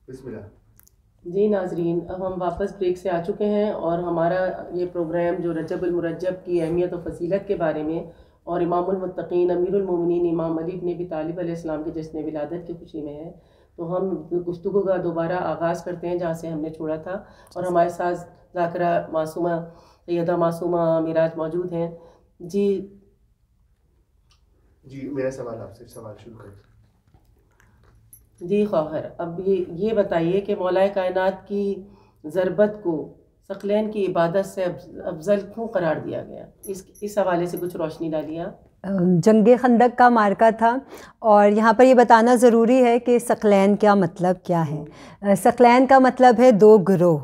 بسم اللہ. جی ناظرین، اب ہم واپس بریک سے آ چکے ہیں اور ہمارا یہ پروگرام جو رجب المرجب کی اہمیت و فضیلت کے بارے میں اور امام المتقین امیر المومنین امام علی بن ابی طالب علیہ السلام کے جشن ولادت کی خوشی میں ہے، تو ہم گفتگو کا دوبارہ آغاز کرتے ہیں جہاں سے ہم نے چھوڑا تھا، اور ہمارے ساتھ ذاکرہ معصومہ سیدہ معصومہ معراج موجود ہیں. جی میرا سوال آپ سے، سوال شروع کریں. جی خواہر، اب یہ بتائیے کہ مولا کائنات کی ضربت کو ثقلین کی عبادت سے افضل کیوں قرار دیا گیا؟ اس حوالے سے کچھ روشنی ڈالیے آپ. جنگ خندق کا معرکہ تھا، اور یہاں پر یہ بتانا ضروری ہے کہ ثقلین کیا مطلب کیا ہے. ثقلین کا مطلب ہے دو گروہ،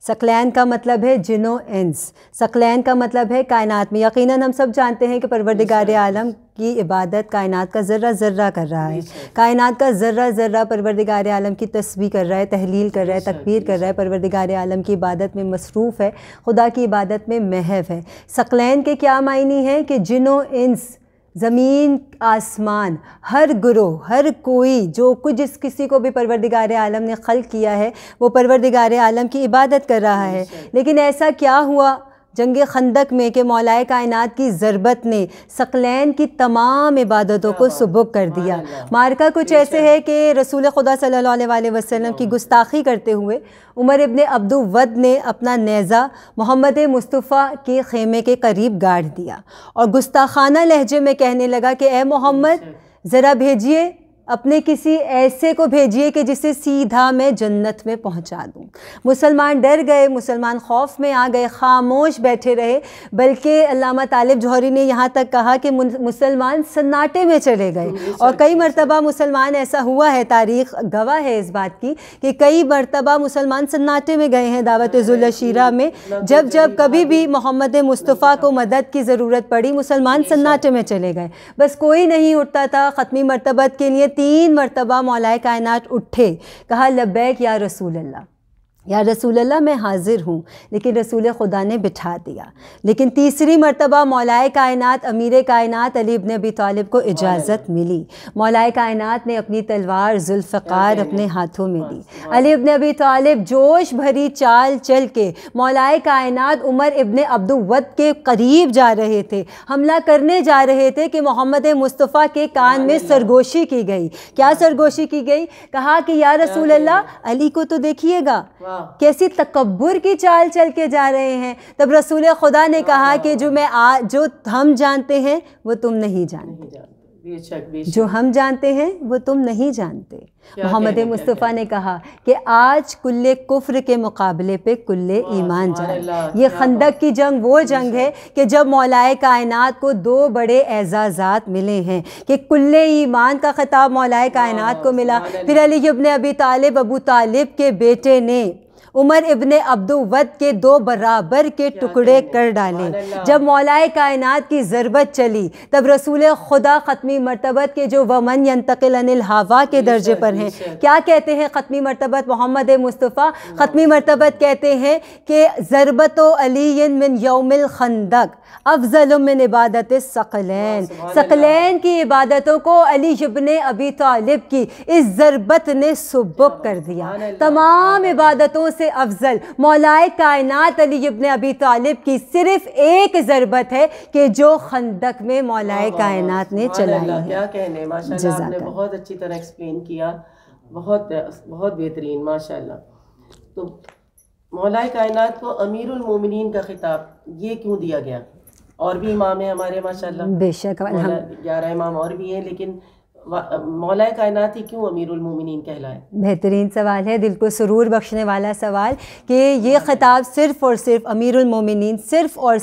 ثقلین کا مطلب ہے جن و انس، ثقلین کا مطلب ہے کائنات میں. یقیناً ہم سب جانتے ہیں کہ پروردگار عالم کی عبادت کائنات کا ذرہ ذرہ کر رہا ہے، کائنات کا ذرہ ذرہ پروردگار عالم کی تسبیح کر رہا ہے، تحلیل کر رہا ہے، تکبیر کر رہا ہے، پروردگار عالم کی عبادت میں مصروف ہے، خدا کی عبادت میں محو ہے. ثقلین کے کیا معنی ہیں کہ جن و انس، زمین آسمان، ہر گروہ، ہر کوئی جو کچھ جس کسی کو بھی پروردگار عالم نے خلق کیا ہے وہ پروردگار عالم کی عبادت کر رہا ہے. لیکن ایسا کیا ہوا جنگ خندق میں کہ مولا کائنات کی ضربت نے ثقلین کی تمام عبادتوں کو سبک کر دیا. معرکہ کچھ ایسے ہے کہ رسول خدا صلی اللہ علیہ وسلم کی گستاخی کرتے ہوئے عمر ابن عبدود نے اپنا نیزہ محمد مصطفیٰ کے خیمے کے قریب گاڑ دیا اور گستاخانہ لہجے میں کہنے لگا کہ اے محمد، ذرا بھیجئے، اپنے کسی ایسے کو بھیجئے کہ جسے سیدھا میں جنت میں پہنچا دوں. مسلمان ڈر گئے، مسلمان خوف میں آ گئے، خاموش بیٹھے رہے، بلکہ علامہ طالب جوہری نے یہاں تک کہا کہ مسلمان سناٹے میں چلے گئے. اور کئی مرتبہ مسلمان ایسا ہوا ہے، تاریخ گواہ ہے اس بات کی کہ کئی مرتبہ مسلمان سناٹے میں گئے ہیں. دعوت ذوالعشیرہ میں جب کبھی بھی محمد مصطفیٰ کو مدد کی ضرورت پڑی، مسلمان سناٹے میں چلے گئے، بس کوئی نہیں اٹھتا تھا. ختمی مرتبت کے لیے 3 مرتبہ مولا کائنات اٹھے، کہا لبیک یا رسول اللہ، یا رسول اللہ میں حاضر ہوں، لیکن رسول خدا نے بٹھا دیا. لیکن تیسری مرتبہ مولا کائنات امیر کائنات علی بن ابی طالب کو اجازت ملی. مولا کائنات نے اپنی تلوار ذوالفقار اپنے ہاتھوں میں لی. علی بن ابی طالب جوش بھری چال چل کے مولا کائنات عمر ابن عبدود کے قریب جا رہے تھے، حملہ کرنے جا رہے تھے کہ محمد مصطفیٰ کے کان میں سرگوشی کی گئی. کیا سرگوشی کی گئی؟ کہا کہ یا رسول اللہ، علی کو تو دیکھیے گا کیسی تکبر کی چال چل کے جا رہے ہیں. تب رسول خدا نے کہا کہ جو ہم جانتے ہیں وہ تم نہیں جانتے، جو ہم جانتے ہیں وہ تم نہیں جانتے. محمد مصطفیٰ نے کہا کہ آج کل کفر کے مقابلے پہ کل ایمان جائے. یہ خندق کی جنگ وہ جنگ ہے کہ جب مولا کائنات کو 2 بڑے اعزازات ملے ہیں کہ کل ایمان کا خطاب مولا کائنات کو ملا، پھر علی ابن ابی طالب ابو طالب کے بیٹے نے عمر ابن عبدود کے 2 برابر کے ٹکڑے کر ڈالے. جب مولا کائنات کی ضربت چلی تب رسول خدا ختمی مرتبت کے جو ومن ینتقل عن الہوا کے درجے پر ہیں، کیا کہتے ہیں ختمی مرتبت محمد مصطفیٰ؟ ختمی مرتبت کہتے ہیں کہ ضربت علی من یوم الخندق افضل من عبادت الثقلین. ثقلین کی عبادتوں کو علی ابن ابی طالب کی اس ضربت نے سبک کر دیا. تمام عبادتوں سے افضل مولا کائنات علی ابن ابی طالب کی صرف ایک ضربت ہے کہ جو خندق میں مولا کائنات نے چلائی ہے. کیا کہنے، ماشاءاللہ آپ نے بہت اچھی طرح ایکسپلین کیا، بہت بہت بہترین ماشاءاللہ. تو مولا کائنات کو امیر المومنین کا خطاب یہ کیوں دیا گیا؟ اور بھی امام ہیں ہمارے ماشاءاللہ، بے شک 11 امام اور بھی ہیں، لیکن مولا کائنات ہی کیوں امیر المومنین کہلائے؟ بہترین سوال ہے، دل کو سرور بخشنے والا سوال کہ یہ خطاب صرف اور صرف امیر المومنین، صرف اور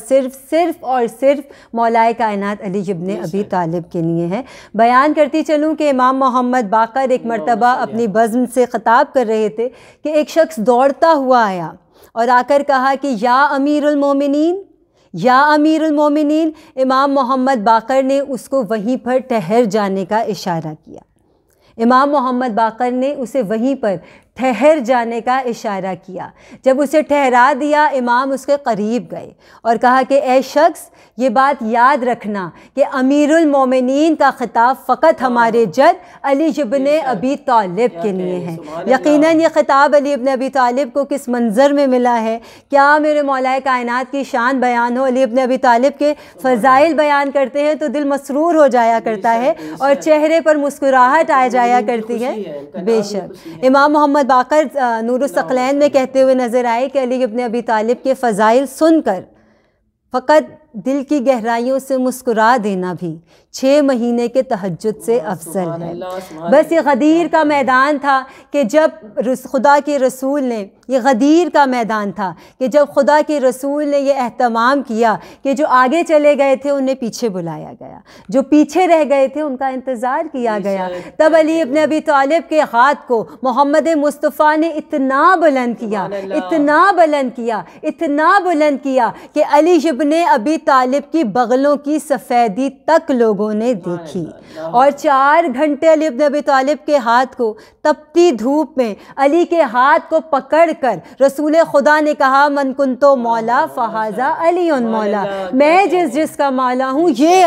صرف مولا کائنات علی ابن ابی طالب کے لیے ہے. بیان کرتی چلوں کہ امام محمد باقر ایک مرتبہ اپنی بزم سے خطاب کر رہے تھے کہ ایک شخص دوڑتا ہوا آیا اور آ کر کہا کہ یا امیر المومنین، یا امیر المومنین. امام محمد باقر نے اس کو وہیں پر ٹھہر جانے کا اشارہ کیا. امام محمد باقر نے اسے وہیں پر ٹھہر جانے کا اشارہ کیا۔ جب اسے ٹھہرا دیا امام اس کے قریب گئے اور کہا کہ اے شخص یہ بات یاد رکھنا کہ امیر المومنین کا خطاب فقط ہمارے جد علی ابن ابی طالب کے لیے ہے۔ یقیناً یہ خطاب علی ابن ابی طالب کو کس منظر میں ملا ہے؟ کیا میرے مولا کائنات کی شان بیان ہو، علی ابن ابی طالب کے فضائل بیان کرتے ہیں تو دل مسرور ہو جایا کرتا ہے اور چہرے پر مسکراہٹ آ جایا کرتی ہے۔ بے شک امام محمد باقر نور الثقلین میں کہتے ہوئے نظر آئے کہ علی ابن ابی طالب کے فضائل سن کر فقط دل کی گہرائیوں سے مسکرا دینا بھی 6 مہینے کے تہجد سے افضل ہے۔ بس یہ غدیر کا میدان تھا کہ جب خدا کے رسول نے، یہ غدیر کا میدان تھا کہ جب خدا کے رسول نے یہ اہتمام کیا کہ جو آگے چلے گئے تھے انہیں پیچھے بلایا گیا، جو پیچھے رہ گئے تھے ان کا انتظار کیا گیا۔ تب علی ابن ابی طالب کے ہاتھ کو محمد مصطفیٰ نے اتنا بلند کیا، اتنا بلند کیا، اتنا بلند کیا کہ علی ابن ابی طالب کی بغلوں کی سفیدی تک لوگوں نے دیکھی، اور 4 گھنٹے علی ابن ابی طالب کے ہاتھ کو تپتی دھوپ میں علی کے ہاتھ کو پکڑ کر رسول خدا نے کہا من کنتو مولا فہذا علی مولا، میں جس کا مولا ہوں یہ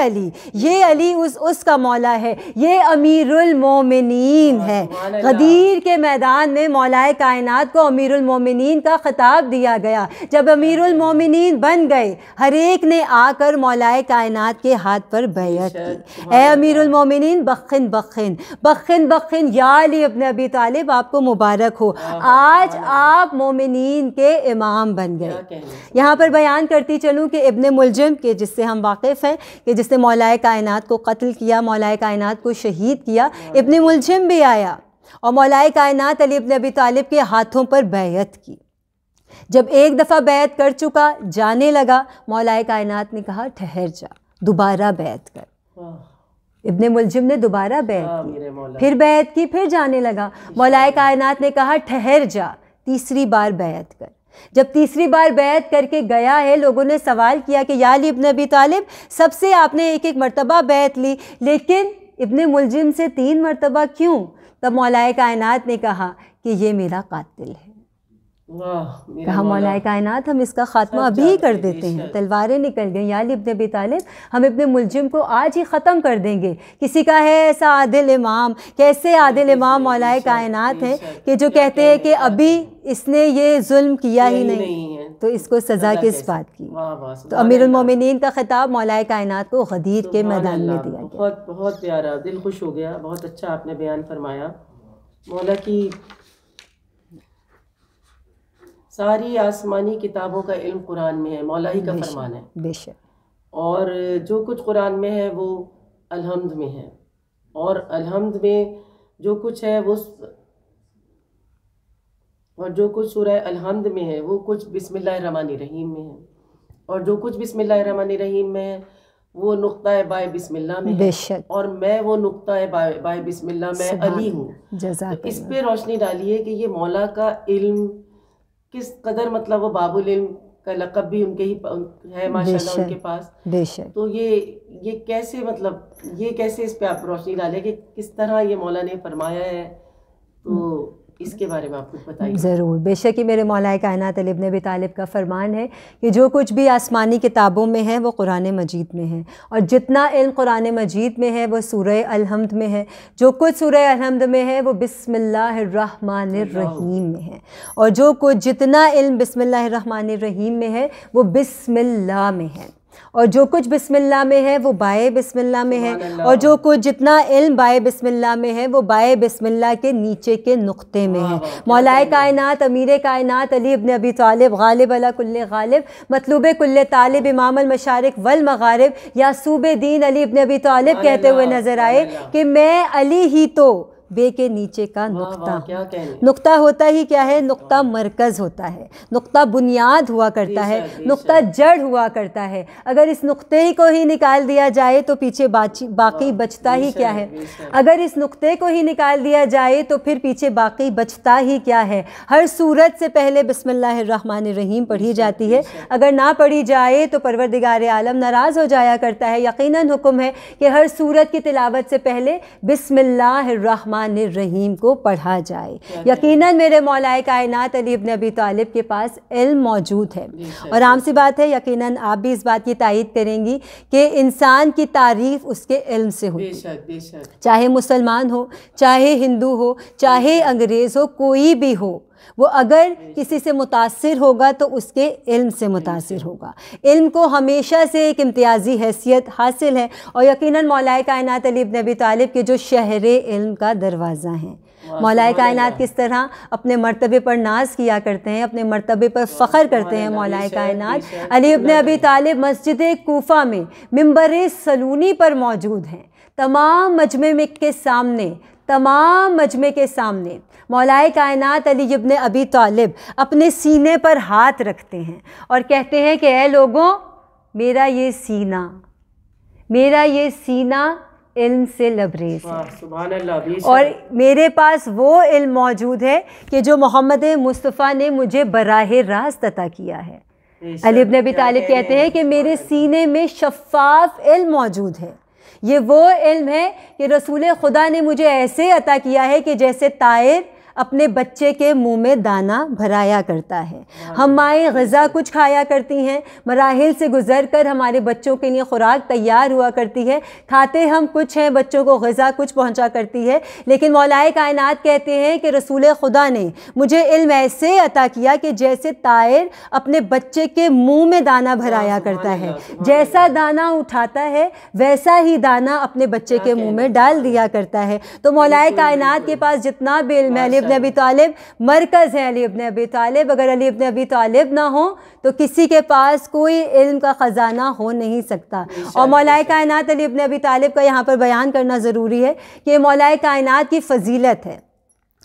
علی اس کا مولا ہے، یہ امیر المومنین ہے۔ غدیر کے میدان میں مولا کائنات کو امیر المومنین کا خطاب دیا گیا۔ جب امیر المومنین بن گئے ہر ایک نے آ کر مولا کائنات کے ہاتھ پر بیعت کی، اے امیر المومنین بخن بخن بخن بخن یا علی ابن ابی طالب آپ کو مبارک ہو، آج آپ مومنین کے امام بن گئے۔ یہاں پر بیان کرتی چلوں کہ ابن ملجم کے جس سے ہم واقف ہیں کہ جس نے مولا کائنات کو قتل کیا، مولا کائنات کو شہید کیا، ابن ملجم بھی آیا اور مولا کائنات علی ابن ابی طالب کے ہاتھوں پر بیعت کی۔ جب ایک دفعہ بیعت کر چکا جانے لگا، مولا کائنات نے کہا ٹھہر جا، دوبارہ بیعت کر۔ ابن ملجم نے دوبارہ بیعت کی، پھر بیعت کی، پھر جانے لگا۔ مولا کائنات نے کہا ٹھہر جا، تیسری بار بیعت کر۔ جب تیسری بار بیعت کر کے گیا ہے، لوگوں نے سوال کیا کہ یا علی ابن ابی طالب سب سے آپ نے ایک مرتبہ بیعت لی لیکن ابن ملجم سے 3 مرتبہ کیوں؟ تب مولا کائنات نے کہا کہ یہ میرا قاتل ہے۔ کہا مولا کائنات ہم اس کا خاتمہ ابھی ہی کر دیتے ہیں، تلواریں نکل گئیں، یا علی ابن ابی طالب ہم ابن ملجم کو آج ہی ختم کر دیں گے۔ کسی کا ہے ایسا عادل امام، کیسے عادل امام مولا کائنات ہیں کہ جو کہتے ہیں کہ ابھی اس نے یہ ظلم کیا ہی نہیں تو اس کو سزا کس بات کی؟ تو امیر المومنین کا خطاب مولا کائنات کو غدیر کے میدان میں دیا گیا۔ بہت بہت پیارا، دل خوش ہو گیا، بہت اچھا آپ نے بیان فرمایا۔ مولا کی ساری آسمانی کتابوں کا علم قرآن میں ہے، مولا ہی کا فرمان ہے، بے شک، اور جو کچھ قرآن میں ہے وہ الحمد میں ہے، اور الحمد میں جو کچھ ہے وہ اور جو کچھ سورہ الحمد میں ہے وہ کچھ بسم اللہ الرحمن الرحیم میں ہے، اور جو کچھ بسم اللہ الرحمن الرحیم میں ہے وہ نقطہ بائے بسم اللہ میں ہے، اور میں وہ نقطہ بائے بسم اللہ میں علی ہوں۔ جزاک اس پہ روشنی ڈالیے کہ یہ مولا کا علم کس قدر، مطلب وہ باب العلم کا لقب بھی ان کے ہی ہے ماشاءاللہ ان کے پاس۔ بے شک، تو یہ کیسے، مطلب یہ کیسے اس پہ آپ روشنی ڈالیں کہ کس طرح یہ مولا نے فرمایا ہے، تو اس کے بارے میں آپ کچھ بتائیے۔ ضرور، بے شک یہ میرے مولا کائنات علی ابن ابی طالب کا فرمان ہے کہ جو کچھ بھی آسمانی کتابوں میں ہے وہ قرآن مجید میں ہے، اور جتنا علم قرآن مجید میں ہے وہ سورہ الحمد میں ہے، جو کچھ سورہ الحمد میں ہے وہ بسم اللہ الرحمن الرحیم میں ہے، اور جو کچھ جتنا علم بسم اللہ الرحمن الرحیم میں ہے وہ بسم اللہ میں ہے، اور جو کچھ بسم اللہ میں ہے وہ بائے بسم اللہ میں ہے، اور جو کچھ جتنا علم بائے بسم اللہ میں ہے وہ بائے بسم اللہ کے نیچے کے نقطے میں ہے۔ مولا کائنات امیر کائنات علی ابن ابی طالب غالب علی کل غالب مطلوب کل طالب امام المشارق والمغارب یعصوب دین علی ابن ابی طالب کہتے ہوئے نظر آئے کہ میں علی ہی تو بے کے نیچے کا نقطہ۔ نقطہ ہوتا ہی کیا ہے؟ نقطہ مرکز ہوتا ہے، نقطہ بنیاد ہوا کرتا ہے، نقطہ جڑ ہوا کرتا ہے۔ اگر اس نقطے ہی کو ہی نکال دیا جائے تو پیچھے باقی بچتا ہی کیا ہے؟ اگر اس نقطے کو ہی نکال دیا جائے تو پھر پیچھے باقی بچتا ہی کیا ہے؟ ہر صورت سے پہلے بسم اللہ الرحمن الرحیم پڑھی جاتی ہے، اگر نہ پڑھی جائے تو پروردگار عالم ناراض ہو جایا کرتا ہے۔ یقیناً حکم ہے کہ ہر صورت کی تلاوت سے پہلے بسم اللہ الرحمن الرحمن الرحیم کو پڑھا جائے۔ یقیناً میرے مولا کائنات علی ابن ابی طالب کے پاس علم موجود ہے، اور عام سی بات ہے، یقیناً آپ بھی اس بات کی تائید کریں گی کہ انسان کی تعریف اس کے علم سے ہوتی ہے، چاہے مسلمان ہو، چاہے ہندو ہو، چاہے انگریز ہو، کوئی بھی ہو، وہ اگر کسی سے متاثر ہوگا تو اس کے علم سے متاثر ہوگا۔ علم کو ہمیشہ سے ایک امتیازی حیثیت حاصل ہے، اور یقیناً مولا کائنات علی ابن ابی طالب کے جو شہر علم کا دروازہ ہیں۔ مولا کائنات کس طرح اپنے مرتبے پر ناز کیا کرتے ہیں، اپنے مرتبے پر فخر کرتے ہیں۔ مولا کائنات علی ابن ابی طالب مسجد کوفہ میں منبر سلونی پر موجود ہیں، تمام مجمع کے سامنے مولا کائنات علی ابن ابی طالب اپنے سینے پر ہاتھ رکھتے ہیں اور کہتے ہیں کہ اے لوگوں، میرا یہ سینہ علم سے لبریز ہے، سبحان اللہ، اور میرے پاس وہ علم موجود ہے کہ جو محمد مصطفیٰ نے مجھے براہ راست عطا کیا ہے۔ علی ابن ابی طالب کہتے ہیں کہ میرے سینے میں شفاف علم موجود ہے، یہ وہ علم ہے کہ رسول خدا نے مجھے ایسے عطا کیا ہے کہ جیسے طائر اپنے بچے کے منہ میں دانہ بھرایا کرتا ہے۔ ہم مائیں غذا کچھ کھایا کرتی ہیں، مراحل سے گزر کر ہمارے بچوں کے لیے خوراک تیار ہوا کرتی ہے، کھاتے ہم کچھ ہیں، بچوں کو غذا کچھ پہنچا کرتی ہے، لیکن مولا کائنات کہتے ہیں کہ رسول خدا نے مجھے علم ایسے عطا کیا کہ جیسے طائر اپنے بچے کے منہ میں دانہ بھرایا کرتا ہے، جیسا دانہ اٹھاتا ہے ویسا ہی دانہ اپنے بچے کے منہ میں ڈال دیا کرتا ہے۔ تو مولا کائنات کے پاس جتنا بھی علم ہے، علی ابن ابی طالب مرکز ہے، علی ابن ابی طالب، اگر علی ابن ابی طالب نہ ہو تو کسی کے پاس کوئی علم کا خزانہ ہو نہیں سکتا۔ اور مولا کائنات علی ابن ابی طالب کا یہاں پر بیان کرنا ضروری ہے کہ مولا کائنات کی فضیلت ہے،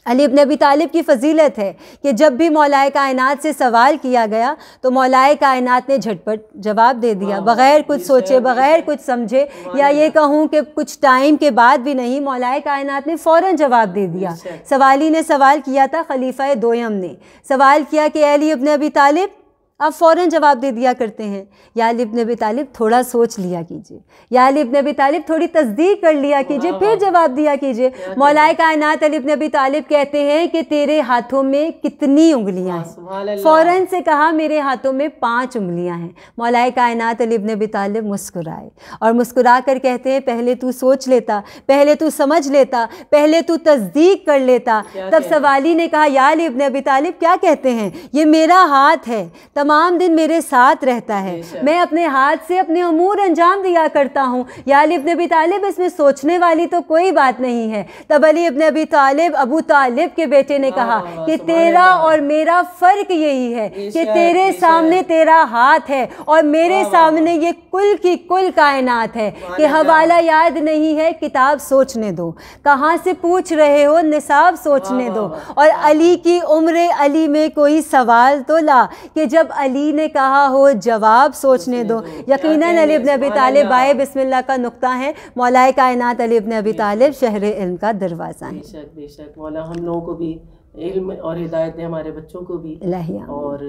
علی ابن ابی طالب کی فضیلت ہے کہ جب بھی مولا کائنات سے سوال کیا گیا تو مولا کائنات نے جھٹ پٹ جواب دے دیا، بغیر کچھ سوچے، بغیر کچھ سمجھے، یا یہ کہوں کہ کچھ ٹائم کے بعد بھی نہیں، مولا کائنات نے فوراً جواب دے دیا۔ سوالی نے سوال کیا تھا، خلیفہ دویم نے سوال کیا کہ علی ابن ابی طالب آپ فوراً جواب دے دیا کرتے ہیں، یا علی ابن ابی طالب تھوڑا سوچ لیا کیجئے، یا علی ابن ابی طالب تھوڑی تصدیق کر لیا کیجئے، پھر جواب دیا کیجئے۔ مولا کائنات علی ابن ابی طالب کہتے ہیں کہ تیرے ہاتھوں میں کتنی انگلیاں ہیں؟ فوراً سے کہا میرے ہاتھوں میں 5 انگلیاں ہیں۔ مولا کائنات علی ابن ابی طالب مسکرائے اور مسکرا کر کہتے ہیں پہلے تو سوچ لیتا، پہلے تو سمجھ لیتا، پہلے تو تصدیق کر لیتا۔ تب سوالی نے کہا یا علی ابن ابی طالب کیا کہتے ہیں؟ یہ میرا ہاتھ ہے، تمام دن میرے ساتھ رہتا ہے، میں اپنے ہاتھ سے اپنے امور انجام دیا کرتا ہوں، یا علی ابن ابی طالب اس میں سوچنے والی تو کوئی بات نہیں ہے۔ تب علی ابن ابی طالب ابو طالب کے بیٹے نے کہا کہ تیرا اور میرا فرق یہی ہے کہ تیرے سامنے تیرا ہاتھ ہے اور میرے سامنے یہ کل کی کل کائنات ہے، کہ حوالہ یاد نہیں ہے کتاب سوچنے دو، کہاں سے پوچھ رہے ہو نصاب سوچنے دو، اور علی کی عمر علی میں کوئی سوال تو لا کہ جب علی نے کہا ہو جواب سوچنے دو۔ یقیناً علی ابن ابی طالب بائے بسم اللہ کا نقطہ ہے، مولا کائنات علی ابن ابی طالب شہر علم کا دروازہ ہے۔ بے شک بے شک، مولا ہم لوگوں کو بھی علم اور ہدایت دے، ہمارے بچوں کو بھی، اور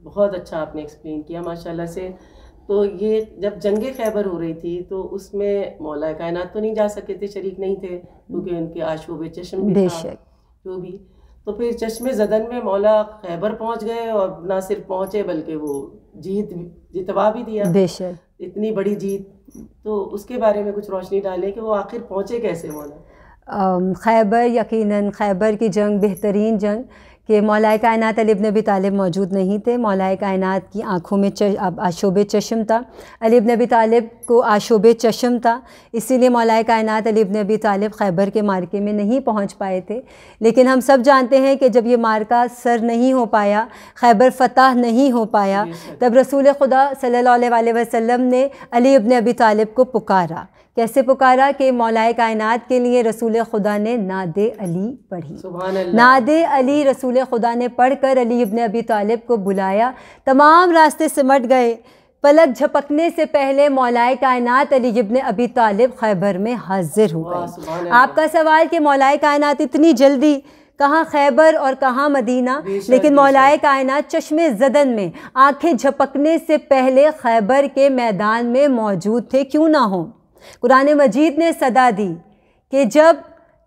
بہت اچھا آپ نے ایکسپلین کیا ماشاءاللہ سے۔ تو یہ جب جنگ خیبر ہو رہی تھی تو اس میں مولا کائنات تو نہیں جا سکے تھے، شریک نہیں تھے، کیونکہ ان کے آشوب چشم بھی تھا جو بھی، تو پھر چشم زدن میں مولا خیبر پہنچ گئے، اور نہ صرف پہنچے بلکہ وہ جتوا بھی دیا، بے شک اتنی بڑی جیت۔ تو اس کے بارے میں کچھ روشنی ڈالیں کہ وہ آخر پہنچے کیسے مولا؟ خیبر، یقیناً خیبر کی جنگ بہترین جنگ کہ مولا کائنات علی ابن ابی طالب موجود نہیں تھے، مولا کائنات کی آنکھوں میں آشوب چشم تھا، علی ابن ابی طالب کو آشوب چشم تھا، اسی لیے مولا کائنات علی ابن ابی طالب خیبر کے مارکے میں نہیں پہنچ پائے تھے۔ لیکن ہم سب جانتے ہیں کہ جب یہ مارکہ سر نہیں ہو پایا، خیبر فتح نہیں ہو پایا، تب رسول خدا صلی اللہ علیہ وسلم نے علی ابن ابی طالب کو پکارا۔ کیسے پکارا کہ مولا کائنات کے لیے رسول خدا نے ناد علی پڑھی، ناد علی رسول خدا نے پڑھ کر علی ابن ابی طالب کو بلایا، تمام راستے سمٹ گئے، پلک جھپکنے سے پہلے مولا کائنات علی ابن ابی طالب خیبر میں حاضر ہو گئے۔ آپ کا سوال کہ مولا کائنات اتنی جلدی، کہاں خیبر اور کہاں مدینہ، لیکن مولا کائنات چشم زدن میں آنکھیں جھپکنے سے پہلے خیبر کے میدان میں موجود تھے، کیوں نہ ہوں۔ قرآن مجید نے صدا دی کہ جب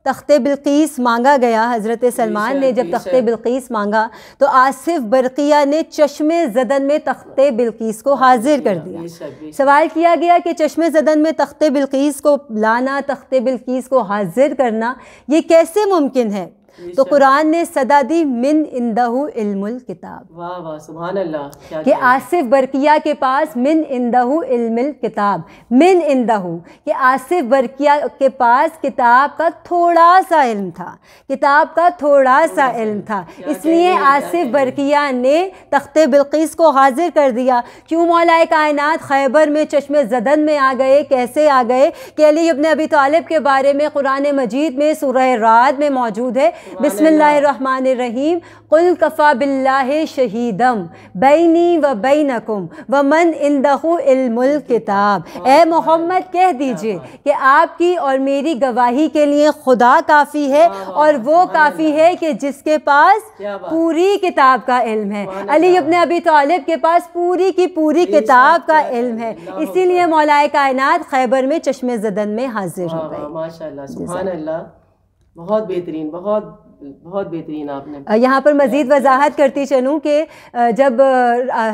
تخت بلقیس مانگا گیا، حضرت سلمان نے جب تخت بلقیس مانگا تو آصف برقیہ نے چشم زدن میں تخت بلقیس کو حاضر کر دیا۔ سوال کیا گیا کہ چشم زدن میں تخت بلقیس کو لانا، تخت بلقیس کو حاضر کرنا یہ کیسے ممکن ہے؟ تو قرآن نے صدا دی من عندہ علم الکتاب، واہ واہ سبحان اللہ، کہ آصف برقیہ کے پاس من عندہ علم الکتاب، من عندہ کہ آصف برقیہ کے پاس کتاب کا تھوڑا سا علم تھا، کتاب کا تھوڑا سا علم تھا، اس لیے آصف برقیہ نے تخت بلقیس کو حاضر کر دیا۔ کیوں مولا کائنات خیبر میں چشم زدن میں آ گئے؟ کیسے آ گئے؟ کہ علی ابن ابی طالب کے بارے میں قرآن مجید میں سورہ رعد میں موجود ہے، بسم اللہ الرحمن الرحیم، قل کفا باللہ شہیدم بینی و بینکم ومن عندہ علم الکتاب، اے محمد کہہ دیجئے کہ آپ کی اور میری گواہی کے لیے خدا کافی ہے، اور وہ کافی ہے کہ جس کے پاس پوری کتاب کا علم ہے۔ علی ابن ابی طالب کے پاس پوری کی پوری کتاب کا علم ہے، اسی لیے مولا کائنات خیبر میں چشم زدن میں حاضر ہو گئے۔ ماشاء اللہ سبحان اللہ، بہت بہترین، بہت بہت بہترین آپ نے۔ یہاں پر مزید وضاحت کرتی چلوں کہ جب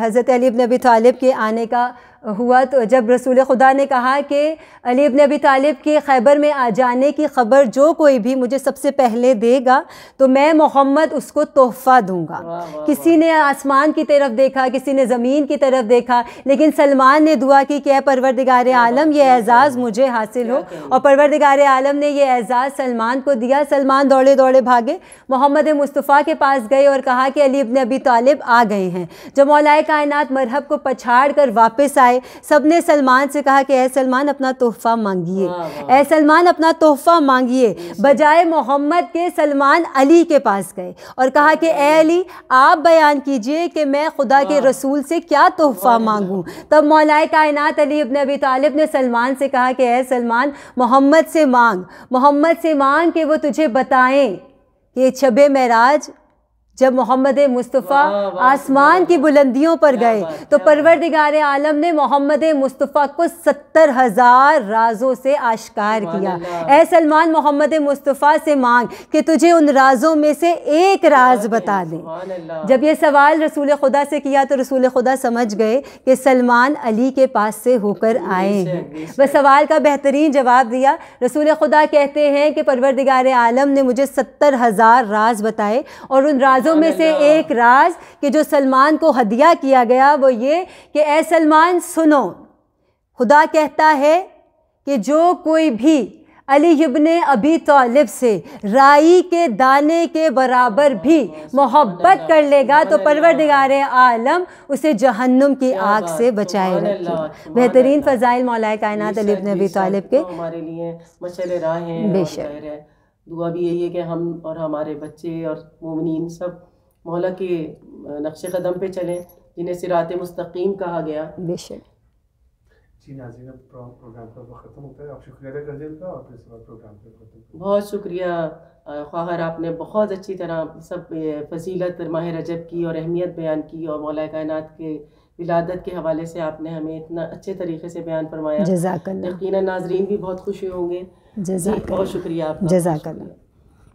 حضرت علی ابن ابی طالب کے آنے کا ہوا تو جب رسول خدا نے کہا کہ علی ابن ابی طالب کے خیبر میں آ جانے کی خبر جو کوئی بھی مجھے سب سے پہلے دے گا تو میں محمد اس کو تحفہ دوں گا۔ کسی نے آسمان کی طرف دیکھا، کسی نے زمین کی طرف دیکھا، لیکن سلمان نے دعا کی کہ اے پروردگار عالم یہ اعزاز مجھے حاصل ہو، اور پروردگار عالم نے یہ اعزاز سلمان کو دیا۔ سلمان دوڑے دوڑے بھاگے، محمد مصطفیٰ کے پاس گئے اور کہا کہ علی ابن ابی طالب آ گئے ہیں۔ جب مولا کائنات مرحب کو پچھاڑ کر واپس آئے، سب نے سلمان سے کہا کہ اے سلمان اپنا تحفہ مانگیے، اے سلمان اپنا تحفہ مانگیے۔ بجائے محمد کے سلمان علی کے پاس گئے اور کہا کہ اے علی آپ بیان کیجئے کہ میں خدا کے رسول سے کیا تحفہ مانگوں۔ تب مولا کائنات علی ابن ابی طالب نے سلمان سے کہا کہ اے سلمان محمد سے مانگ، محمد سے مانگ کہ وہ تجھے بتائیں کہ شب معراج جب محمد مصطفیٰ آسمان کی بلندیوں پر گئے تو پروردگار عالم نے محمد مصطفیٰ کو 70,000 رازوں سے آشکار کیا۔ اے سلمان محمد مصطفیٰ سے مانگ کہ تجھے ان رازوں میں سے ایک راز بتا دیں۔ جب یہ سوال رسول خدا سے کیا تو رسول خدا سمجھ گئے کہ سلمان علی کے پاس سے ہو کر آئے ہیں، وہ سوال کا بہترین جواب دیا۔ رسول خدا کہتے ہیں کہ پروردگار عالم نے مجھے 70,000 راز بتائے، اور ان رازوں میں سے ایک راز کہ جو سلمان کو ہدیہ کیا گیا وہ یہ کہ اے سلمان سنو، خدا کہتا ہے کہ جو کوئی بھی علی ابن ابی طالب سے رائی کے دانے کے برابر بھی محبت کر لے گا تو پروردگار عالم اسے جہنم کی آگ سے بچائے رکھے۔ بہترین فضائل مولا کائنات علی ابن ابی طالب کے ہمارے لیے مشعل راہ ہیں۔ بے شک دعا بھی یہی ہے کہ ہم اور ہمارے بچے اور مومنین سب مولا کے نقش قدم پہ چلیں جنہیں صراط مستقیم کہا گیا۔ بے شک۔ جی ناظرین، اب پروگرام کا وقت ختم ہوتا ہے، آپ شکریہ ادا کر دیں گا اور پھر پروگرام پہ ختم۔ بہت شکریہ خواہر، آپ نے بہت اچھی طرح سب فضیلت ماہ رجب کی اور اہمیت بیان کی، اور مولا کائنات کے ولادت کے حوالے سے آپ نے ہمیں اتنا اچھے طریقے سے بیان فرمایا۔ جزاک اللہ۔ یقیناً ناظرین بھی بہت خوش ہوں گے۔ جزاک بہت شکریہ آپ کا۔ جزاک اللہ۔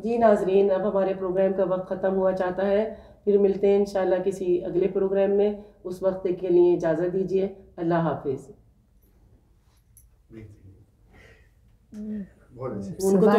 جی ناظرین، اب ہمارے پروگرام کا وقت ختم ہوا چاہتا ہے، پھر ملتے ہیں انشاءاللہ کسی اگلے پروگرام میں۔ اس وقت کے لیے اجازت دیجیے، اللہ حافظ۔ بہت اچھا۔